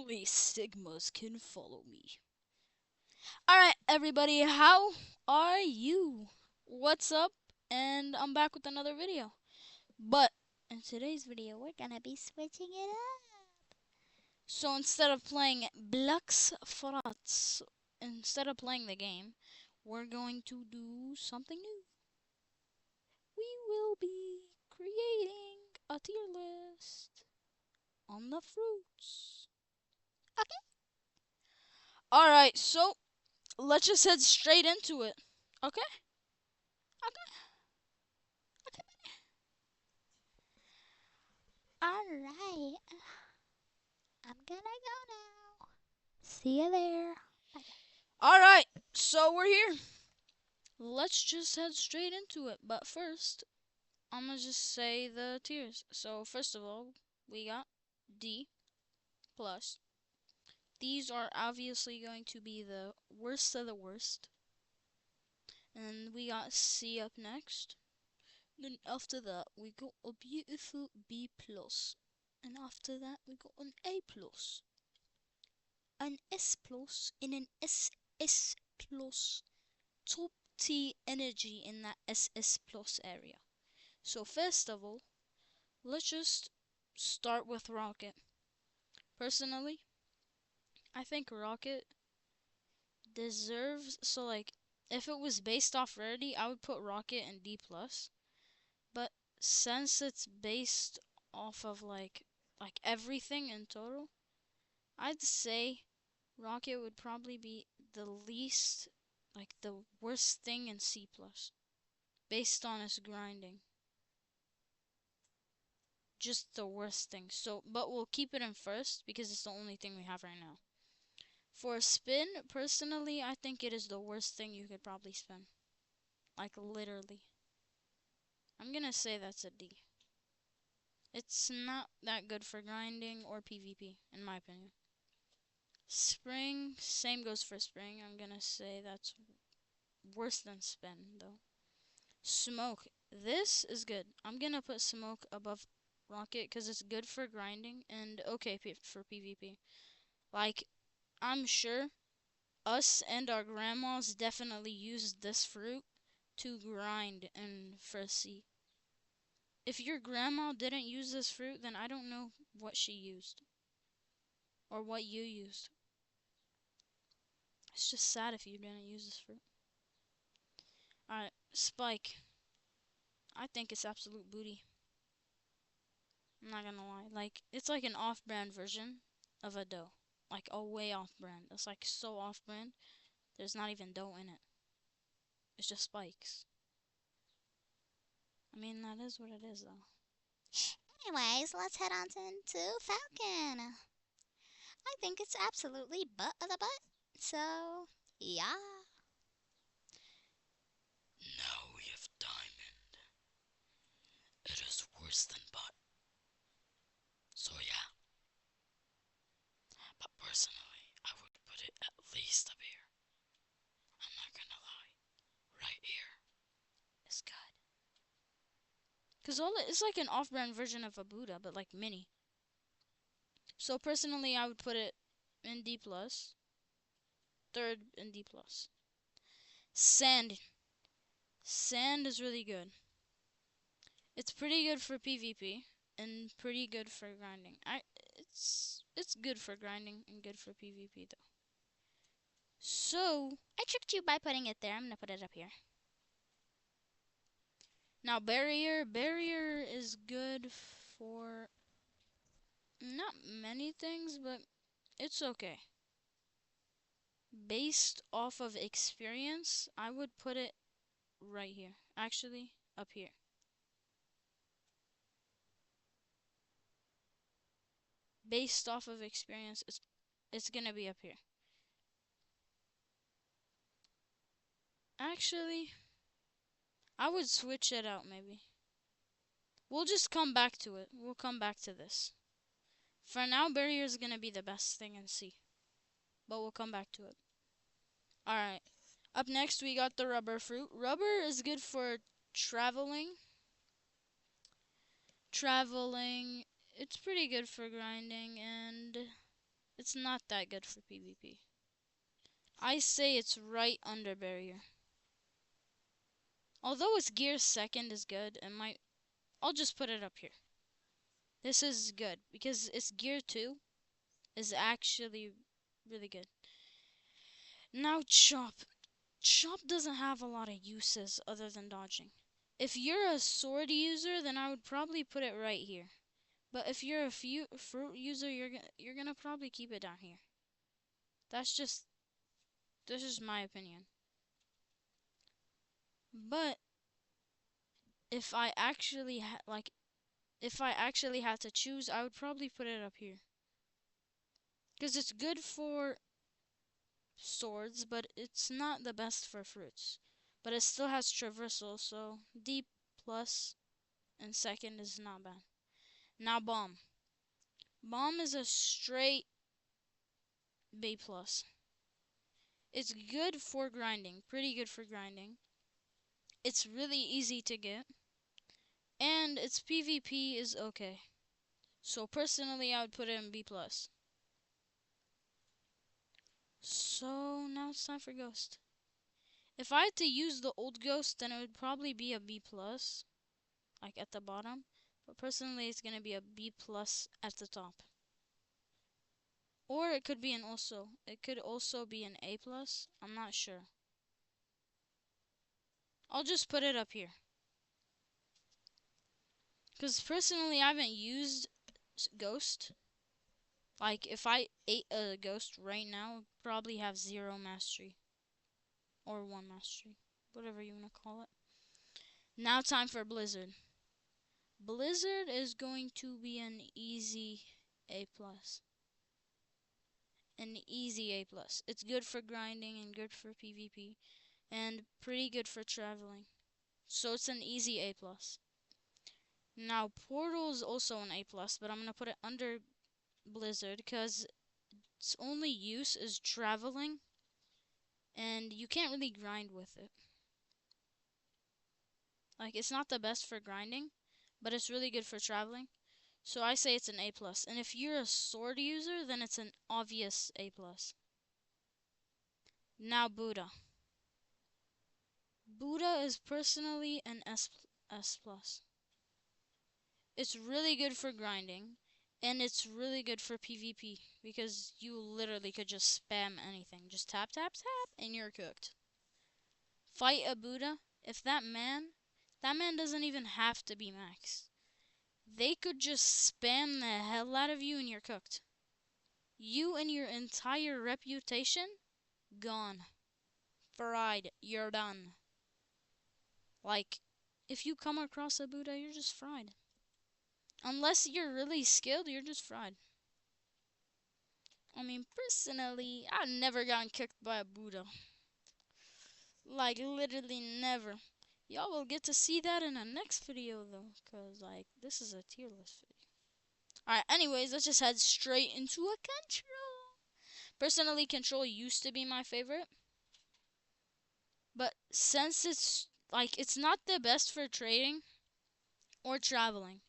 Only Sigmas can follow me. Alright, everybody, how are you? What's up? And I'm back with another video. But in today's video, we're gonna be switching it up. So instead of playing Blox, instead of playing the game, we're going to do something new. We will be creating a tier list on the fruits. Okay. Alright, so let's just head straight into it. Okay? Okay. Okay. Alright, I'm gonna go now. See you there. Bye. Alright, so we're here. Let's just head straight into it. But first, I'm gonna just say the tiers. So first of all, we got D plus. These are obviously going to be the worst of the worst. And we got C up next. Then after that, we got a beautiful B plus. And after that, we got an A plus. An S plus in an SS plus. Top T energy in that SS plus area. So first of all, let's just start with Rocket. Personally, I think Rocket deserves, so like if it was based off rarity, I would put Rocket in D plus. But since it's based off of like everything in total, I'd say Rocket would probably be the least, like the worst thing in C plus, based on its grinding. Just the worst thing. So, but we'll keep it in first because it's the only thing we have right now. For spin, personally, I think it is the worst thing you could probably spin. Like literally. I'm gonna say that's a D. It's not that good for grinding or PvP, in my opinion. Spring, same goes for spring. I'm gonna say that's worse than spin, though. Smoke, this is good. I'm gonna put smoke above rocket because it's good for grinding and okay for PvP. Like, I'm sure us and our grandmas definitely used this fruit to grind in first C. If your grandma didn't use this fruit, then I don't know what she used or what you used. It's just sad if you didn't use this fruit. Alright, Spike. I think it's absolute booty. I'm not gonna lie. Like, it's like an off-brand version of a dough. Like, a way off-brand. It's like so off-brand, there's not even dough in it. It's just spikes. I mean, that is what it is, though. Anyways, let's head on to Falcon. I think it's absolutely butt of the butt. So, yeah. Now we have diamond. It is worse than butt. So yeah. But personally, I would put it at least up here. I'm not gonna lie. Right here is good. Cause it's like an off-brand version of a Buddha, but like mini. So personally, I would put it in D plus. Third in D plus. Sand. Sand is really good. It's pretty good for PvP and pretty good for grinding. It's good for grinding and good for PvP though. So I tricked you by putting it there. I'm gonna put it up here. now barrier is good for not many things, but it's okay. Based off of experience, I would put it right here. Actually, up here. Based off of experience, it's gonna be up here. Actually, I would switch it out maybe. We'll just come back to it. We'll come back to this. For now, barrier is gonna be the best thing in C. But we'll come back to it. Alright. Up next, we got the rubber fruit. Rubber is good for traveling. Traveling. It's pretty good for grinding, and it's not that good for PvP. I say it's right under barrier. Although its gear second is good, it might. I'll just put it up here. This is good because its gear 2 is actually really good. Now chop. Chop doesn't have a lot of uses other than dodging. If you're a sword user, then I would probably put it right here. But if you're a fruit user, you're gonna probably keep it down here. That's just this is my opinion. But if I actually if I actually had to choose, I would probably put it up here. Because it's good for swords, but it's not the best for fruits. But it still has traversal, so D plus and second is not bad. Now bomb. Bomb is a straight B plus. It's good for grinding, pretty good for grinding. It's really easy to get, and its PvP is okay. So personally, I would put it in B plus. So now it's time for Ghost. If I had to use the old Ghost, then it would probably be a B plus, like at the bottom. But personally, it's gonna be a B plus at the top. Or it could be an also. It could also be an A plus. I'm not sure. I'll just put it up here. Because personally, I haven't used Ghost. Like, if I ate a Ghost right now, I'd probably have 0 mastery. Or 1 mastery. Whatever you want to call it. Now time for Blizzard. Blizzard is going to be an easy A plus. An easy A plus. It's good for grinding and good for PvP. And pretty good for traveling. So it's an easy A plus. Now Portal is also an A plus, but I'm gonna put it under Blizzard because its only use is traveling, and you can't really grind with it. Like it's not the best for grinding, but it's really good for traveling. So I say it's an A plus. And if you're a sword user, then it's an obvious A plus. Now Buddha. Buddha is personally an S plus. It's really good for grinding, and it's really good for PvP because you literally could just spam anything. Just tap, tap, tap, and you're cooked. Fight a Buddha. If that man doesn't even have to be max. They could just spam the hell out of you and you're cooked. You and your entire reputation, gone. Fried. You're done. Like, if you come across a Buddha, you're just fried. Unless you're really skilled, you're just fried. I mean, personally, I've never gotten cooked by a Buddha. Like, literally never. Y'all will get to see that in the next video, though. Because, like, this is a tier list video. Alright, anyways, let's just head straight into a control. Personally, control used to be my favorite. But since it's, like, it's not the best for trading or traveling.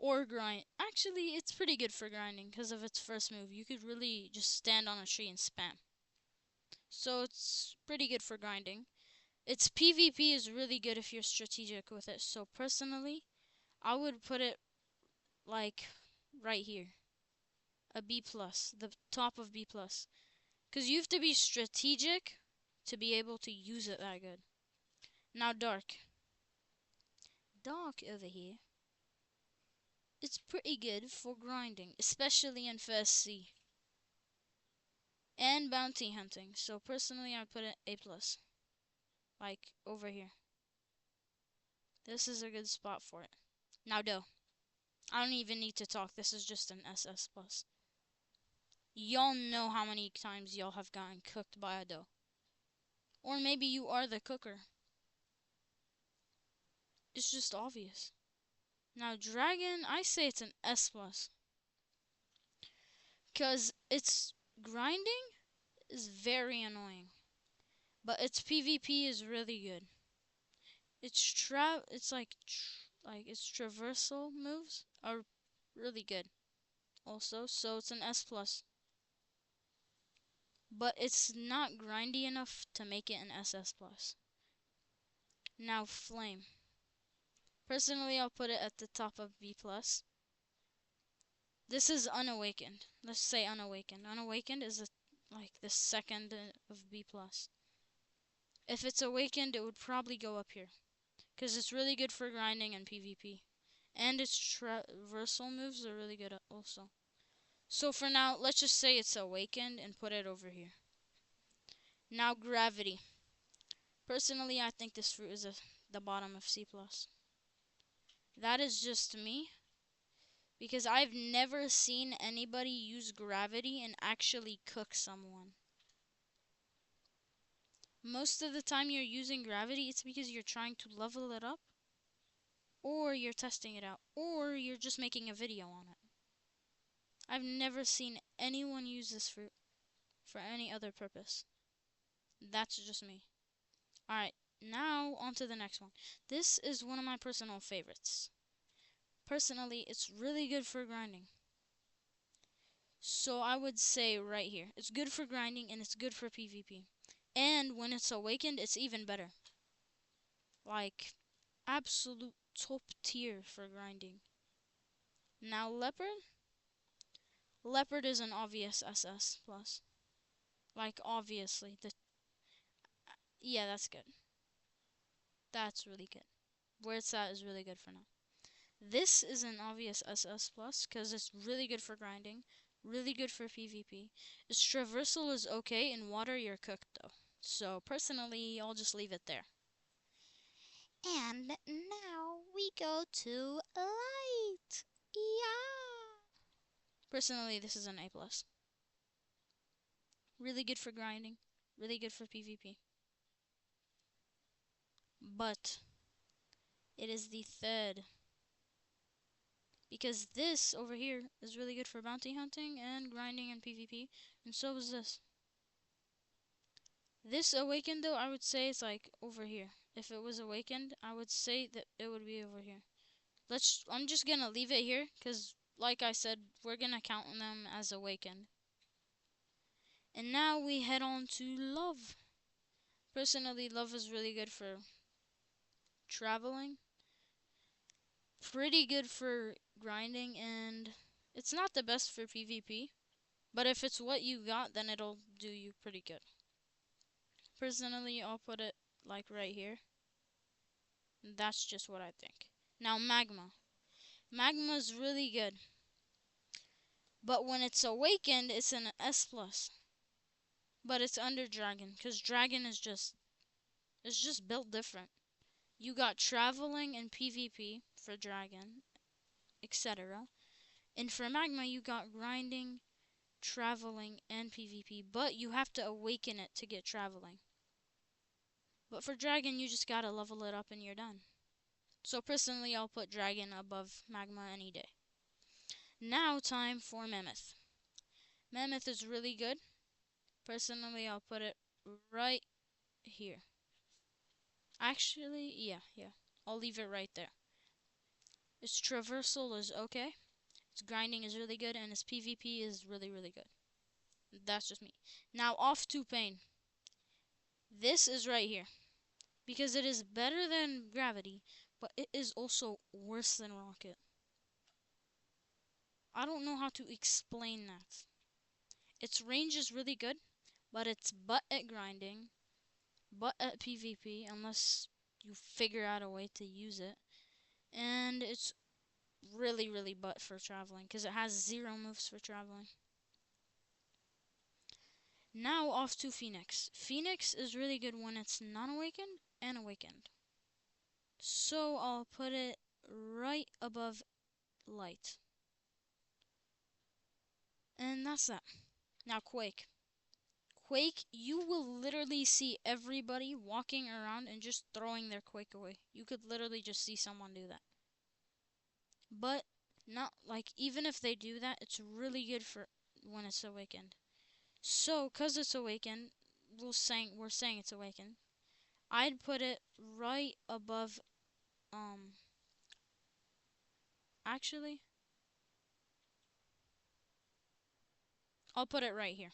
Or grind. Actually, it's pretty good for grinding because of its first move. You could really just stand on a tree and spam. So it's pretty good for grinding. Its PvP is really good if you're strategic with it. So personally, I would put it like right here. A B plus, the top of B plus. Because you have to be strategic to be able to use it that good. Now Dark. Dark over here. It's pretty good for grinding, especially in First C. And bounty hunting. So personally, I'd put it A plus. Like over here. This is a good spot for it. Now Doe. I don't even need to talk. This is just an SS plus. Y'all know how many times y'all have gotten cooked by a doe. Or maybe you are the cooker. It's just obvious. Now Dragon, I say it's an S plus. Because its grinding is very annoying. But its PvP is really good. It's like its traversal moves are really good also, so it's an S plus. but it's not grindy enough to make it an SS plus. Now flame. Personally, I'll put it at the top of B plus. This is unawakened. Let's say unawakened. Unawakened is like the second of B plus. If it's awakened, it would probably go up here because it's really good for grinding and PvP, and its traversal moves are really good also. So for now, let's just say it's awakened and put it over here. Now gravity. Personally, I think this fruit is the bottom of C plus. That is just me because I've never seen anybody use gravity and actually cook someone. Most of the time you're using gravity, it's because you're trying to level it up, or you're testing it out, or you're just making a video on it. I've never seen anyone use this fruit for any other purpose. That's just me. Alright, now on to the next one. This is one of my personal favorites. Personally, it's really good for grinding. So I would say right here, it's good for grinding and it's good for PvP. And when it's awakened, it's even better. Like, absolute top tier for grinding. Now leopard. Leopard is an obvious SS plus. Like obviously, yeah, that's good. That's really good. Where it's at is really good for now. This is an obvious SS plus because it's really good for grinding, really good for PvP. Its traversal is okay. In water, you're cooked though. So personally, I'll just leave it there. And now we go to light. Yeah. Personally, this is an A plus. Really good for grinding, really good for PvP. But it is the third because this over here is really good for bounty hunting and grinding and PvP, and so is this. This awakened though, I would say it's like over here. If it was awakened, I would say that it would be over here. I'm just gonna leave it here because, like I said, we're gonna count them as awakened. And now we head on to love. Personally, love is really good for traveling, pretty good for grinding, and it's not the best for PvP. But if it's what you got, then it'll do you pretty good. Personally, I'll put it like right here. That's just what I think. Now, magma. Magma is really good. But when it's awakened, it's an S plus. But it's under dragon, because dragon is it's just built different. You got traveling and PvP for dragon, etc. And for magma, you got grinding, traveling, and PvP. But you have to awaken it to get traveling. But for dragon, you just gotta level it up and you're done. So personally, I'll put dragon above magma any day. Now time for mammoth. Mammoth is really good. Personally, I'll put it right here. Actually, yeah. I'll leave it right there. Its traversal is okay. Its grinding is really good, and its PvP is really, really good. That's just me. Now off to pain. This is right here. Because it is better than gravity, but it is also worse than rocket. I don't know how to explain that. Its range is really good, but it's butt at grinding, butt at PvP, unless you figure out a way to use it. And it's really, really butt for traveling, because it has 0 moves for traveling. Now off to Phoenix. Phoenix is really good when it's non-awakened and awakened. So I'll put it right above light. And that's that. Now Quake. Quake, you will literally see everybody walking around and just throwing their Quake away. You could literally just see someone do that. But not like even if they do that, it's really good for when it's awakened. So, cause it's awakened, we're saying it's awakened. I'd put it right above actually I'll put it right here.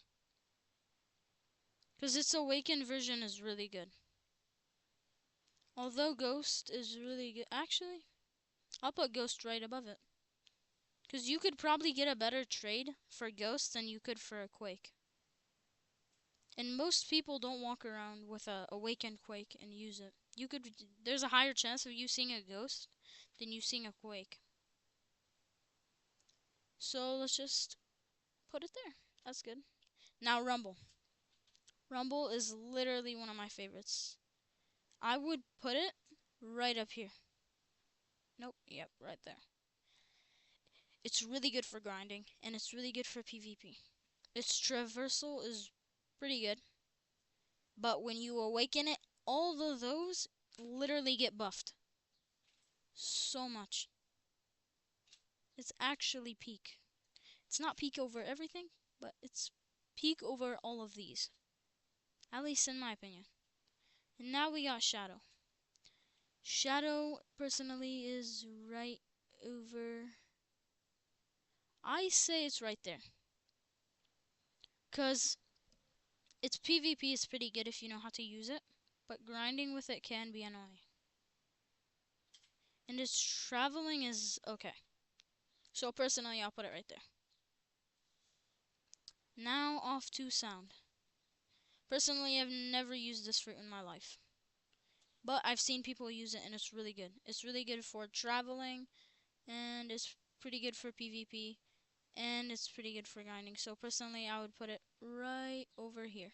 Because its awakened version is really good. Although Ghost is really good. Actually, I'll put Ghost right above it. Because you could probably get a better trade for Ghost than you could for a Quake. And most people don't walk around with a awakened Quake and use it. There's a higher chance of you seeing a Ghost than you seeing a Quake. So let's just put it there. That's good. Now Rumble. Rumble is literally one of my favorites. I would put it right up here. Nope, yep, right there. It's really good for grinding, and it's really good for PvP. Its traversal is pretty good, but when you awaken it, all of those literally get buffed. So much. It's actually peak. It's not peak over everything, but it's peak over all of these. At least in my opinion. And now we got Shadow. Shadow, personally, is right over... I say it's right there. Because its PvP is pretty good if you know how to use it. But grinding with it can be annoying. And its traveling is okay. So personally, I'll put it right there. Now off to Sound. Personally, I've never used this fruit in my life. But I've seen people use it and it's really good. It's really good for traveling and it's pretty good for PvP and it's pretty good for grinding. So personally, I would put it right over here.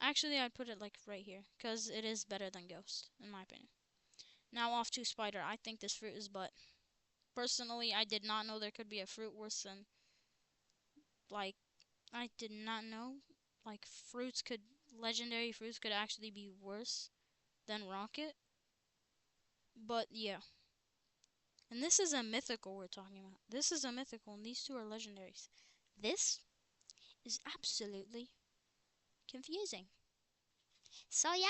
Actually, I'd put it like right here because it is better than Ghost in my opinion. Now off to Spider. I think this fruit is butt. Personally, I did not know there could be a fruit worse than, like, I did not know, like, legendary fruits could actually be worse than Rocket. But, yeah. And this is a mythical we're talking about. This is a mythical, and these two are legendaries. This is absolutely confusing. So yeah,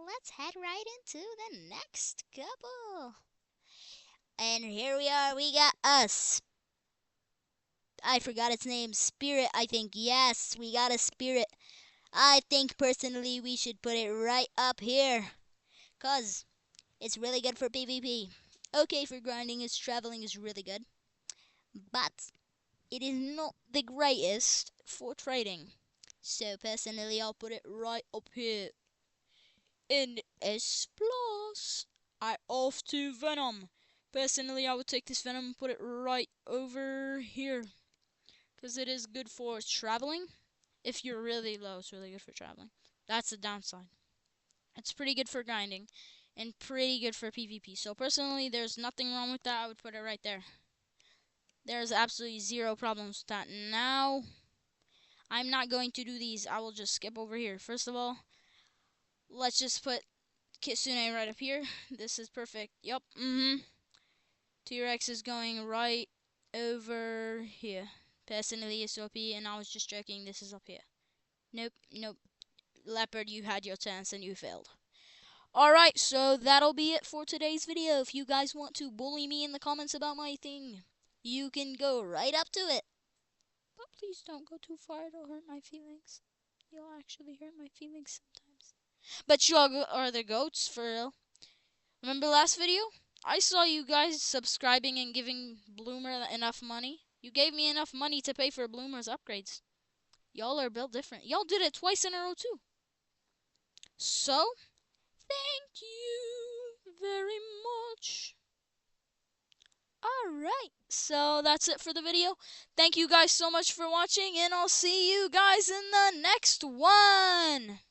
let's head right into the next couple. And here we are, we got us. I forgot its name. Spirit, I think. Yes, we got a Spirit. I think personally we should put it right up here. Cause it's really good for PvP. Okay, for grinding, its traveling is really good. But it is not the greatest for trading. So personally, I'll put it right up here. In S plus, I off to Venom. Personally, I would take this Venom and put it right over here. Because it is good for traveling. If you're really low, it's really good for traveling. That's the downside. It's pretty good for grinding. And pretty good for PvP. So personally, there's nothing wrong with that. I would put it right there. There's absolutely zero problems with that. Now, I'm not going to do these. I will just skip over here. First of all, let's just put Kitsune right up here. This is perfect. Yup. T-Rex is going right over here. Personally, it's OP, and I was just joking. This is up here. Nope, nope. Leopard, you had your chance and you failed. Alright, so that'll be it for today's video. If you guys want to bully me in the comments about my thing, you can go right up to it. But please don't go too far, it'll hurt my feelings. You'll actually hurt my feelings sometimes. But you all are the goats, for real. Remember last video? I saw you guys subscribing and giving Bloomer enough money. You gave me enough money to pay for Bloomer's upgrades. Y'all are built different. Y'all did it twice in a row, too. So, thank you very much. Alright, so that's it for the video. Thank you guys so much for watching, and I'll see you guys in the next one.